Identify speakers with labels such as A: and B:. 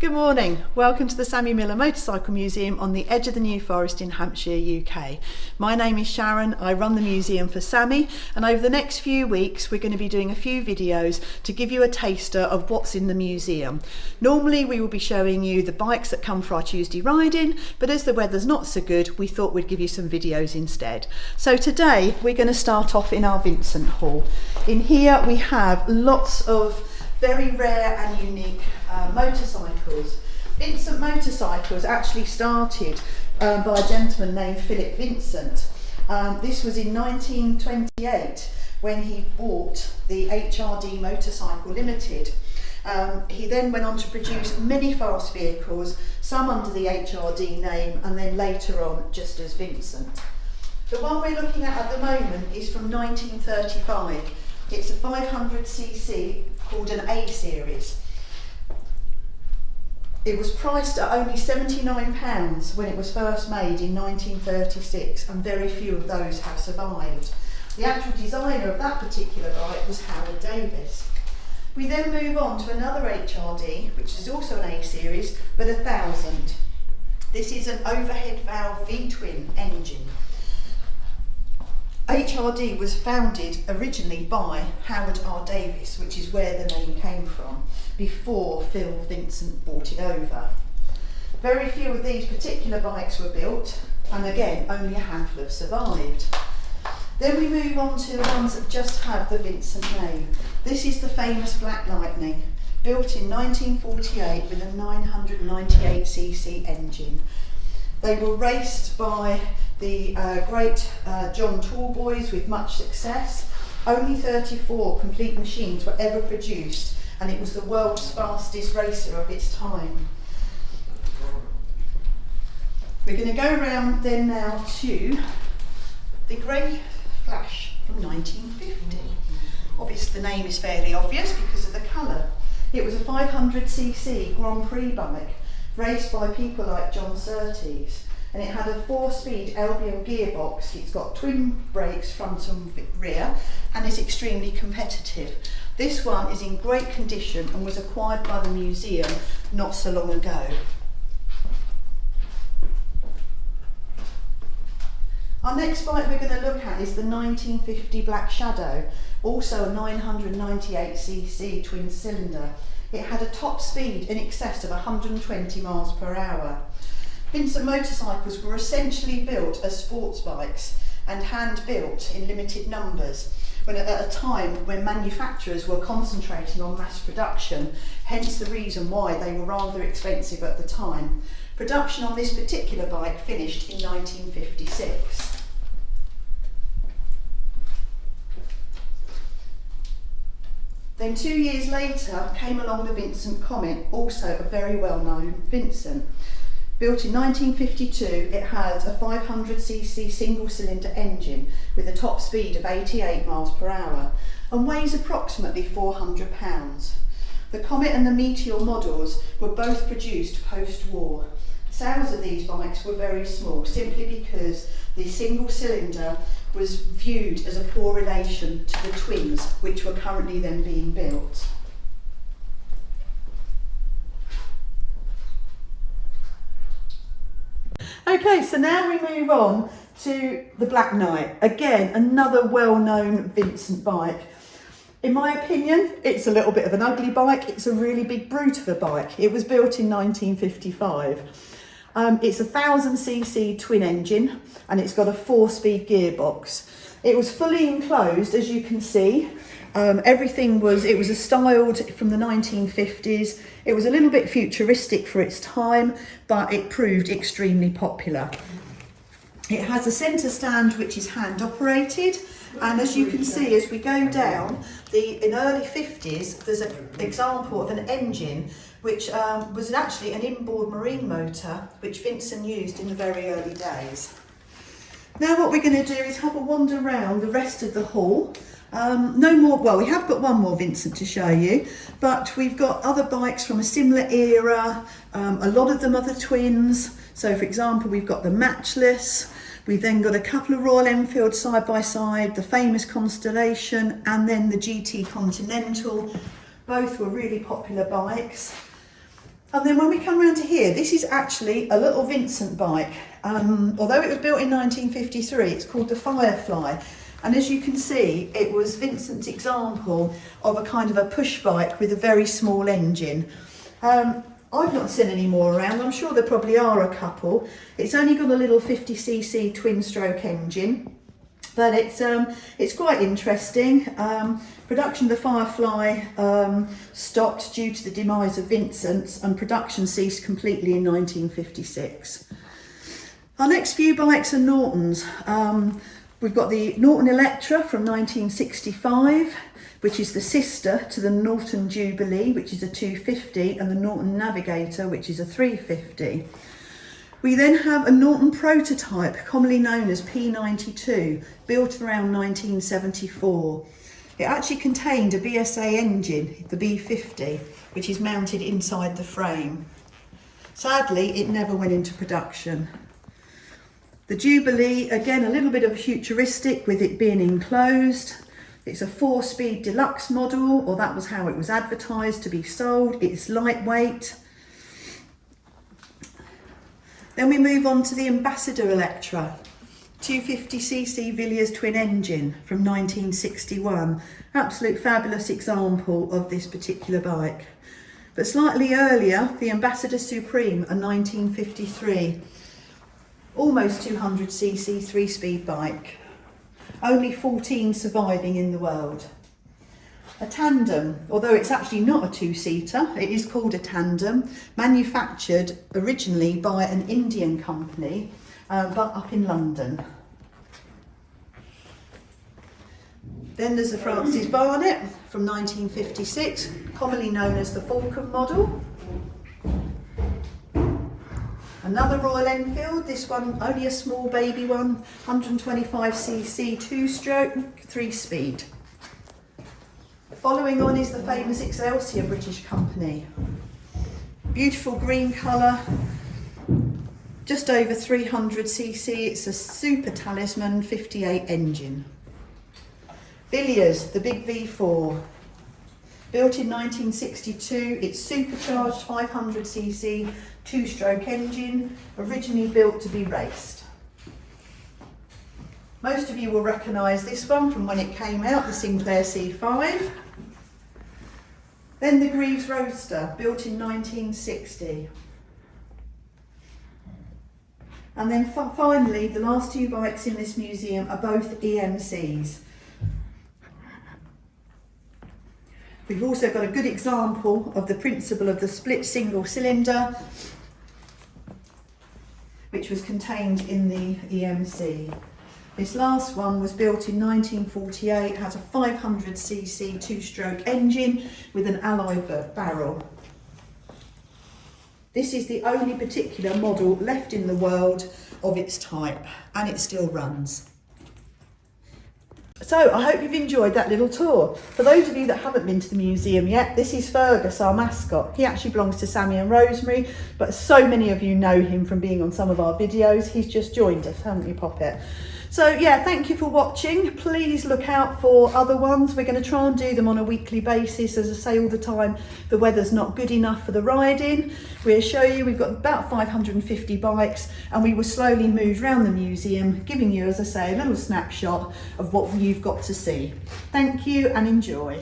A: Good morning, welcome to the Sammy Miller Motorcycle Museum on the edge of the New Forest in Hampshire, UK. My name is Sharon, I run the museum for Sammy, and over the next few weeks we're going to be doing a few videos to give you a taster of what's in the museum. Normally we will be showing you the bikes that come for our Tuesday riding, but as the weather's not so good we thought we'd give you some videos instead. So today we're going to start off in our Vincent Hall. In here we have lots of very rare and unique motorcycles. Vincent Motorcycles actually started by a gentleman named Philip Vincent. This was in 1928 when he bought the HRD Motorcycle Limited. He then went on to produce many fast vehicles, some under the HRD name and then later on just as Vincent. The one we're looking at the moment is from 1935. It's a 500cc called an A series. It was priced at only £79 when it was first made in 1936, and very few of those have survived. The actual designer of that particular bike was Howard Davis. We then move on to another HRD, which is also an A series, but 1000. This is an overhead valve V-twin engine. HRD was founded originally by Howard R. Davis, which is where the name came from, before Phil Vincent bought it over. Very few of these particular bikes were built, and again, only a handful have survived. Then we move on to the ones that just have the Vincent name. This is the famous Black Lightning, built in 1948 with a 998cc engine. They were raced by the great John Tallboys with much success. Only 34 complete machines were ever produced, and it was the world's fastest racer of its time. We're going to go around then now to the Grey Flash from 1950. Obviously the name is fairly obvious because of the colour. It was a 500cc Grand Prix bike raced by people like John Surtees, and it had a 4-speed Albion gearbox. It's got twin brakes front and rear and is extremely competitive. This one is in great condition and was acquired by the museum not so long ago. Our next bike we're going to look at is the 1950 Black Shadow, also a 998cc twin cylinder. It had a top speed in excess of 120 miles per hour. Vincent motorcycles were essentially built as sports bikes and hand-built in limited numbers, when at a time when manufacturers were concentrating on mass production, hence the reason why they were rather expensive at the time. Production on this particular bike finished in 1956. Then 2 years later came along the Vincent Comet, also a very well-known Vincent. Built in 1952, it had a 500cc single-cylinder engine with a top speed of 88 miles per hour and weighs approximately 400 pounds. The Comet and the Meteor models were both produced post-war. Sales of these bikes were very small, simply because the single cylinder was viewed as a poor relation to the twins, which were currently then being built. Okay, so now we move on to the Black Knight. Again, another well-known Vincent bike. In my opinion, it's a little bit of an ugly bike. It's a really big brute of a bike. It was built in 1955. It's a 1000cc twin engine and it's got a 4-speed gearbox. It was fully enclosed, as you can see. It was a styled from the 1950s. It was a little bit futuristic for its time, but it proved extremely popular. It has a centre stand which is hand operated, and as you can see as we go down, in early 50s there's an example of an engine which was actually an inboard marine motor which Vincent used in the very early days. Now what we're going to do is have a wander around the rest of the hall. We have got one more Vincent to show you, but we've got other bikes from a similar era. A lot of them are the twins. So for example, we've got the Matchless. We've then got a couple of Royal Enfield side by side, the famous Constellation, and then the GT Continental. Both were really popular bikes. And then when we come around to here, this is actually a little Vincent bike. Although it was built in 1953, it's called the Firefly. And as you can see, it was Vincent's example of a kind of a push bike with a very small engine. I've not seen any more around. I'm sure there probably are a couple. It's only got a little 50cc twin stroke engine, but it's quite interesting. Production of the Firefly stopped due to the demise of Vincent's, and production ceased completely in 1956. Our next few bikes are Norton's. We've got the Norton Electra from 1965, which is the sister to the Norton Jubilee, which is a 250, and the Norton Navigator, which is a 350. We then have a Norton prototype, commonly known as P92, built around 1974. It actually contained a BSA engine, the B50, which is mounted inside the frame. Sadly, it never went into production. The Jubilee, again, a little bit of futuristic with it being enclosed. It's a 4-speed deluxe model, or that was how it was advertised to be sold. It's lightweight. Then we move on to the Ambassador Electra, 250cc Villiers twin engine from 1961. Absolute fabulous example of this particular bike. But slightly earlier, the Ambassador Supreme, a 1953, almost 200cc 3-speed bike. Only 14 surviving in the world. A tandem, although it's actually not a 2-seater, it is called a tandem, manufactured originally by an Indian company, but up in London. Then there's the Francis Barnett from 1956, commonly known as the Falcon model. Another Royal Enfield, this one only a small baby one, 125cc 2-stroke, 3-speed. Following on is the famous Excelsior British company. Beautiful green colour, just over 300cc, it's a Super Talisman 58 engine. Villiers, the big V4. Built in 1962, it's supercharged 500cc 2-stroke engine, originally built to be raced. Most of you will recognise this one from when it came out, the Sinclair C5. Then the Greaves Roadster, built in 1960. And then finally, the last 2 bikes in this museum are both EMCs. We've also got a good example of the principle of the split single cylinder, which was contained in the EMC. This last one was built in 1948, has a 500cc 2-stroke engine with an alloy barrel. This is the only particular model left in the world of its type, and it still runs. So I hope you've enjoyed that little tour. For those of you that haven't been to the museum yet, this is Fergus, our mascot. He actually belongs to Sammy and Rosemary, but so many of you know him from being on some of our videos. He's just joined us, haven't you, Poppet? So yeah, thank you for watching. Please look out for other ones. We're going to try and do them on a weekly basis. As I say all the time, the weather's not good enough for the riding. We'll show you, we've got about 550 bikes, and we will slowly move around the museum, giving you, as I say, a little snapshot of what you've got to see. Thank you and enjoy.